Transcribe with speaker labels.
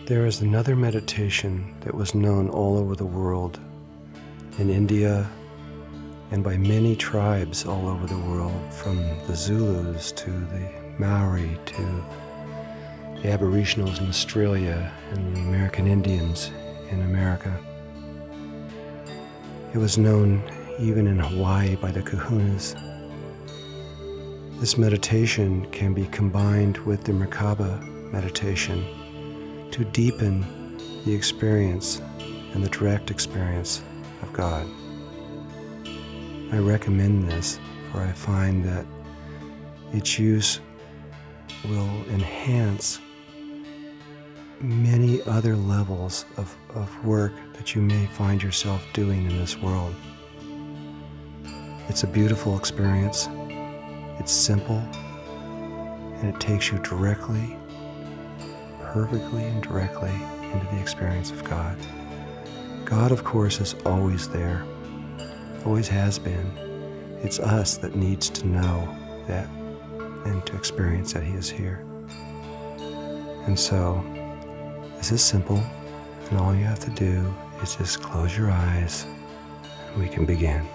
Speaker 1: There is another meditation that was known all over the world, in India, and by many tribes all over the world, from the Zulus to the Maori to the Aboriginals in Australia and the American Indians in America. It was known even in Hawaii by the Kahunas. This meditation can be combined with the Merkabah meditation to deepen the experience and the direct experience of God. I recommend this, for I find that its use will enhance many other levels of work that you may find yourself doing in this world. It's a beautiful experience. It's simple, and it takes you directly, perfectly and directly into the experience of God. God, of course, is always there, always has been. It's us that needs to know that and to experience that He is here. And so, this is simple, and all you have to do is just close your eyes, and we can begin.